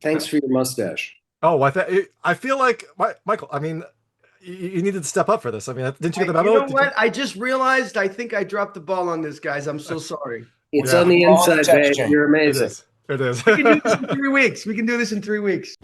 Thanks for your mustache. Oh, I feel like Michael. I mean, you needed to step up for this. I mean, didn't you get the You memo? know Did you? what? I just realized I think I dropped the ball on this, guys. I'm so sorry. It's Yeah, on the We're on the inside, text babe. chain. You're it amazing. is. It is. We can do this in 3 weeks. We can do this in 3 weeks.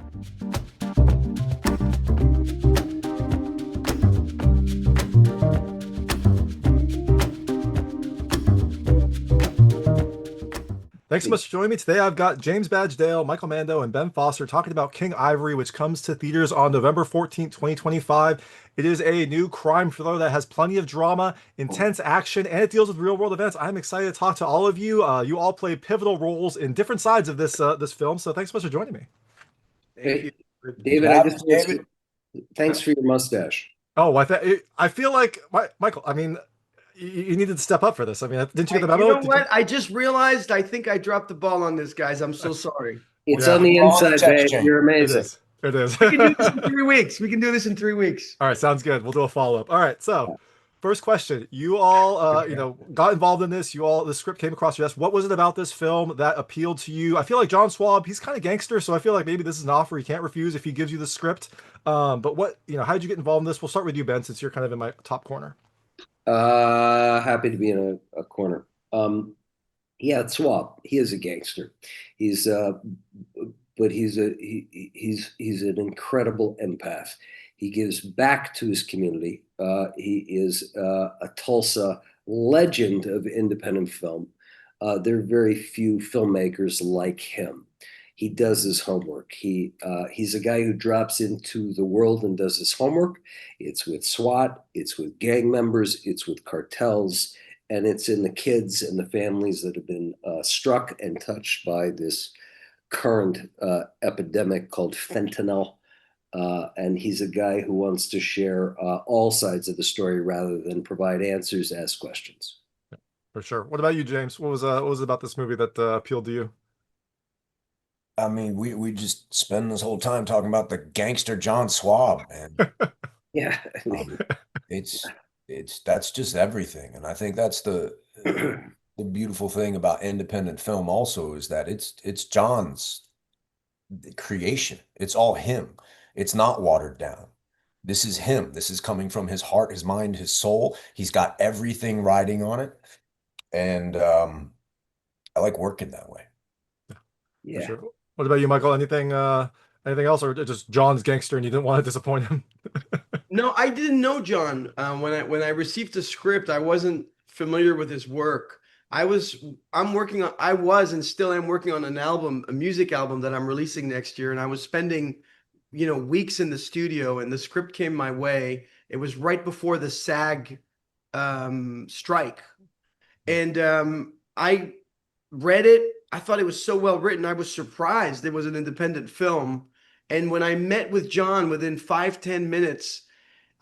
Thanks so much for joining me today. I've got James Badgedale, Michael Mando, and Ben Foster talking about King Ivory, which comes to theaters on November 14th, 2025. It is a new crime thriller that has plenty of drama, intense action, and it deals with real-world events. I'm excited to talk to all of you. You all play pivotal roles in different sides of this film, so thanks so much for joining me. Thank Hey, you. Good to David, I have just you, want to David. say thanks for your mustache. Oh, I feel like Michael. I mean, you needed to step up for this. I mean, didn't you get the You memo? know Did you? what? I just realized I think I dropped the ball on this, guys. I'm so sorry. It's on Yeah, the We're on the inside, text babe. chain. You're it amazing. is. It is. We can do this in 3 weeks. We can do this in 3 weeks. All right, sounds good. We'll do a follow-up. All right, so first question. You all got involved in this. The script came across your desk. What was it about this film that appealed to you? I feel like John Swab, he's kind of gangster, so I feel like maybe this is an offer he can't refuse if he gives you the script. But how did you get involved in this? We'll start with you, Ben, since you're kind of in my top corner. Happy to be in a corner. Yeah, it's Swab. He is a gangster. He's but he's an incredible empath. He gives back to his community. He is a Tulsa legend of independent film. There are very few filmmakers like him. He does his homework. He's a guy who drops into the world and does his homework. It's with SWAT, it's with gang members, it's with cartels, and it's in the kids and the families that have been struck and touched by this current epidemic called fentanyl. And he's a guy who wants to share all sides of the story rather than provide answers, ask questions. For sure. What about you, James? What was it about this movie that appealed to you? I mean, we just spend this whole time talking about the gangster John Swab, and Yeah, I mean, um, it's that's just everything. And I think that's the beautiful thing about independent film also is that it's John's creation. It's all him. It's not watered down. This is him. This is coming from his heart, his mind, his soul. He's got everything riding on it, and I like working that way. For yeah. sure. What about you, Michael? Anything else, or just John's gangster and you didn't want to disappoint him? No, I didn't know John. When I received the script, I wasn't familiar with his work. I was and still am working on an album, a music album that I'm releasing next year, and I was spending, weeks in the studio, and the script came my way. It was right before the SAG strike, and I read it. I thought it was so well written. I was surprised it was an independent film. And when I met with John within 5, 10 minutes,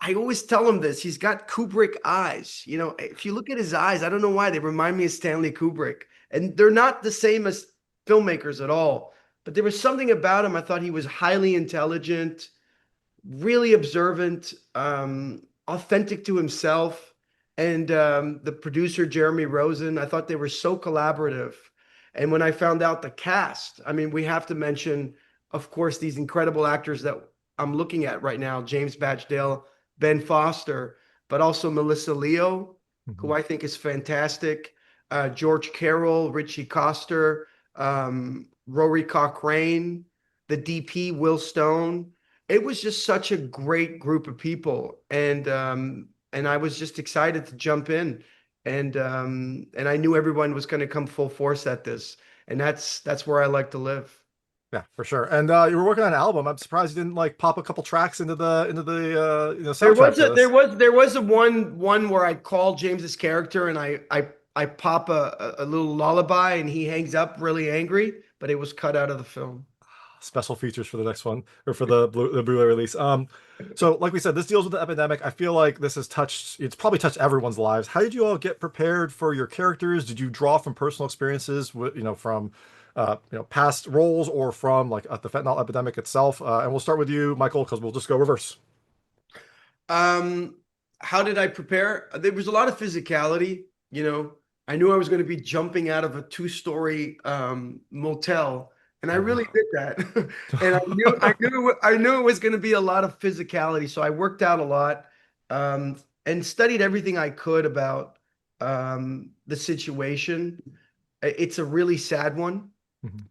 I always tell him this. He's got Kubrick eyes. If you look at his eyes, I don't know why they remind me of Stanley Kubrick. And they're not the same as filmmakers at all. But there was something about him. I thought he was highly intelligent, really observant, authentic to himself. And the producer, Jeremy Rosen, I thought they were so collaborative. And when I found out the cast, I mean, we have to mention, of course, these incredible actors that I'm looking at right now, James Badgedale, Ben Foster, but also Melissa Leo, who Mhm. I think is fantastic, George Carroll, Ritchie Coster, Rory Cochrane, the DP, Will Stone. It was just such a great group of people, and I was just excited to jump in, and I knew everyone was going to come full force at this, and that's where I like to live. Yeah, for sure. And you were working on an album. I'm surprised you didn't like pop a couple tracks into the There soundtrack was for a there this. was there was a one where I call James's character and I pop a little lullaby and he hangs up really angry, but it was cut out of the film. Special features for the next one or for the Blu-ray release. So like we said, this deals with the epidemic. I feel like it's probably touched everyone's lives. How did you all get prepared for your characters? Did you draw from personal experiences from past roles or from like the fentanyl epidemic itself? And we'll start with you, Michael, because we'll just go reverse. Um, how did I prepare? There was a lot of physicality, I knew I was going to be jumping out of a two-story motel And I really did that. And I knew it was going to be a lot of physicality. So I worked out a lot, and studied everything I could about the situation. It's a really sad one. Mhm.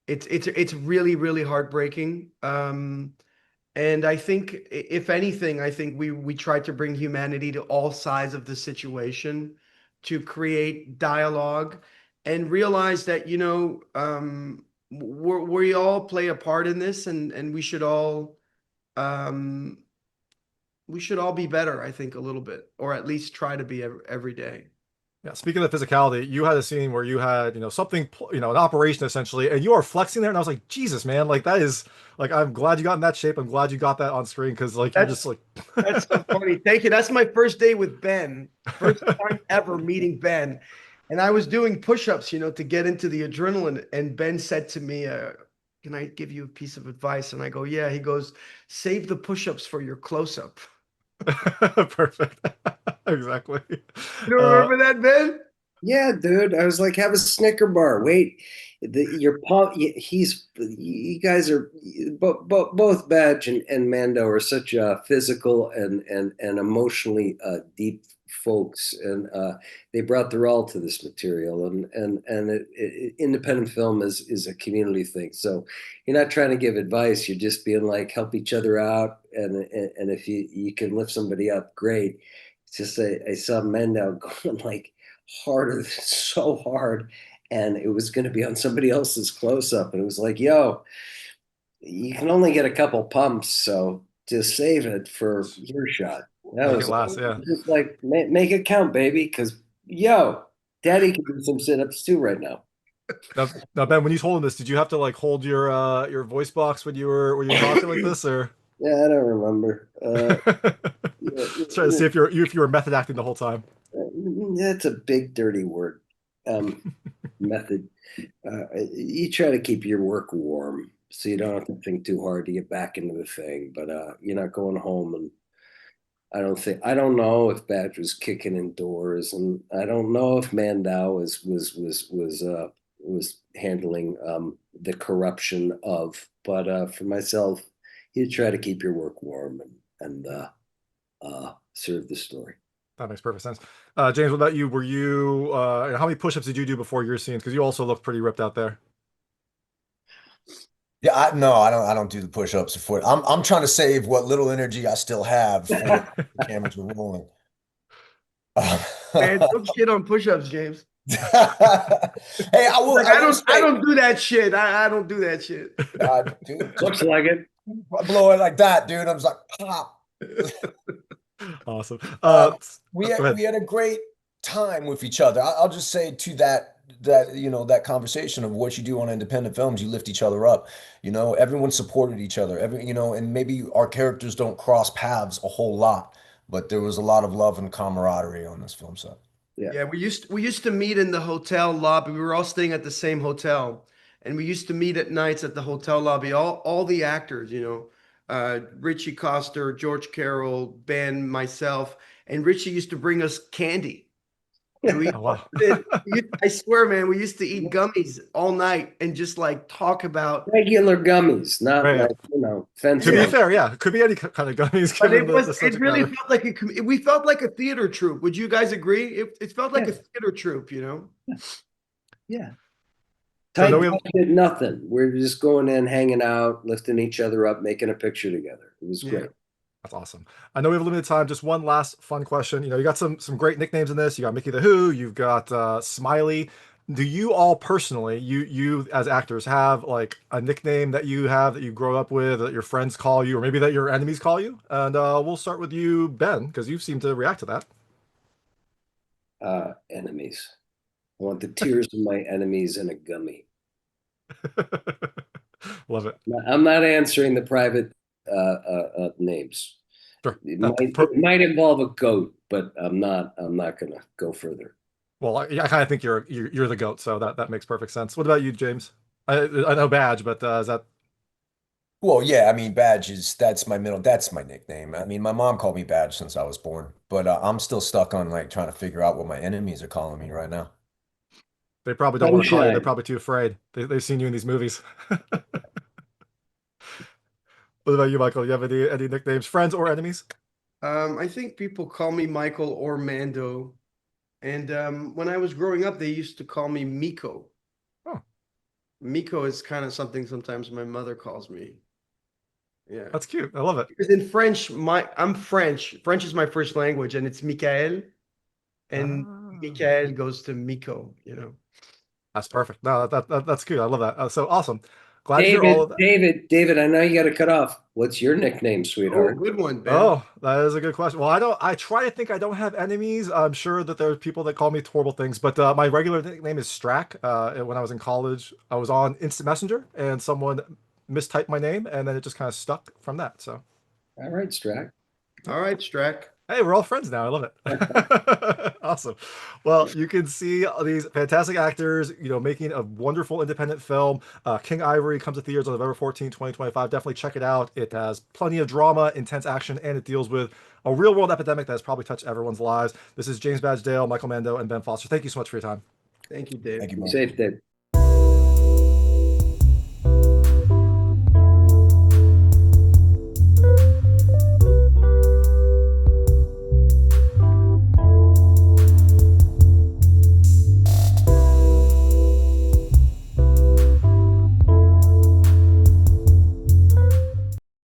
It's really, really heartbreaking. And I think, if anything, I think we tried to bring humanity to all sides of the situation, to create dialogue and realize that, we all play a part in this, and um, we should all be better, I think, a little bit, or at least try to be every day. Yeah, speaking of physicality, you had a scene where you had, something, an operation essentially, and you are flexing there, and I was like, Jesus, man, like that is like I'm glad you got in that shape. I'm glad you got that on screen because like you're just That's like that's so funny. Thank you. That's my first day with Ben. First time ever meeting Ben. And I was doing push-ups, to get into the adrenaline. And Ben said to me, can I give you a piece of advice? And I go, yeah. He goes, save the push-ups for your close-up. perfect. Exactly. You don't Uh, remember that, Ben? Yeah, dude. I was like, have a Snicker bar. Wait, your pump. You guys are both Badge and Mando are such physical and emotionally deep folks, and they brought their all to this material. And independent film is a community thing. So you're not trying to give advice. You're just being like, help each other out, and if you can lift somebody up, great. It's just I saw Mando going like harder, so hard, and it was going to be on somebody else's close up, and it was like, yo, you can only get a couple pumps, so just save it for your shot. That make it was last, yeah. just like make it count, baby, because yo, daddy can do some sit-ups too right now. Now, Ben, when you told him this, did you have to like hold your voice box when you were talking like this, or Yeah, I don't remember. Yeah, just trying to see if you were method acting the whole time? that's a big dirty word. Method. You try to keep your work warm so you don't have to think too hard to get back into the thing. But you're not going home, and I don't know if Badge was kicking indoors, and I don't know if Mandow was handling the corruption of. But for myself, you try to keep your work warm and serve the story. That makes perfect sense. James, what about you? Were you how many push-ups did you do before your scenes? Because you also look pretty ripped out there. Yeah, no, I don't do the push-ups before. I'm trying to save what little energy I still have for the cameras are rolling. Man, don't shit on push-ups, James. Hey, I will. Like, I will I say, don't do that shit. I don't do that shit. dude, Looks like it. blow it like that, dude. I was like, pop. Awesome. We Go had ahead. we had a great time with each other. I'll just say to that conversation of what you do on independent films, you lift each other up. Everyone supported each other. And maybe our characters don't cross paths a whole lot, but there was a lot of love and camaraderie on this film set. Yeah. Yeah, we used to meet in the hotel lobby. We were all staying at the same hotel, and we used to meet at nights at the hotel lobby. All the actors, Ritchie Coster, George Carroll, Ben, myself, and Ritchie used to bring us candy. And Oh wow. I swear, man, we used to eat gummies all night and just like talk about. Regular Right, gummies, not yeah. like, To be Yeah, fentanyl. fair, yeah, it could be any kind of gummies but given the it subject really matter. felt like we felt like a theater troupe. Would you guys agree? It felt like Yeah, a theater troupe. yeah. So I know Tight we have budget, nothing. We're just going in, hanging out, lifting each other up, making a picture together. It was Yeah. great. That's awesome. I know we have limited time. Just one last fun question. You got some great nicknames in this. You got Mickey the Who. You've got Smiley. Do you all personally, you as actors, have like a nickname that you have that you grow up with, that your friends call you, or maybe that your enemies call you? And we'll start with you, Ben, because you seem to react to that. Enemies. I want the tears of my enemies in a gummy. Love it. I'm not answering the private names. Sure. It might involve a goat, but I'm not. I'm not going to go further. Well, I kind of think you're the goat, so that makes perfect sense. What about you, James? I know Badge, but is that Well, yeah, I mean, that's my nickname. I mean, my mom called me Badge since I was born, but I'm still stuck on like trying to figure out what my enemies are calling me right now. They probably don't want to call you. They're Sunshine. probably too afraid. They've seen you in these movies. What about you, Michael? You have any nicknames, friends or enemies? I think people call me Michael or Mando. And when I was growing up, they used to call me Miko. Oh, Miko is kind of something sometimes my mother calls me. Yeah. that's cute. I love it. Because in French, I'm French. French is my first language, and it's Michael. And Ah, Michael goes to Miko, that's perfect. No, that's cute. I love that. So awesome. Glad to hear all David, of that. David, I know you got to cut off. What's your nickname, Oh, sweetheart? good one, Ben. Oh, that is a good question. Well, I try to think I don't have enemies. I'm sure that there are people that call me horrible things, but my regular nickname is Strack. When I was in college, I was on Instant Messenger and someone mistyped my name and then it just kind of stuck from that. So, All right, Strack. All right, Strack. hey, we're all friends now. I love it. Awesome. Well, you can see these fantastic actors, making a wonderful independent film. King Ivory comes to theaters on November 14th, 2025. Definitely check it out. It has plenty of drama, intense action, and it deals with a real world epidemic that has probably touched everyone's lives. This is James Badge Dale, Michael Mando, and Ben Foster. Thank you so much for your time. Thank you, Dave. Thank you, Be Mike. safe, Dave.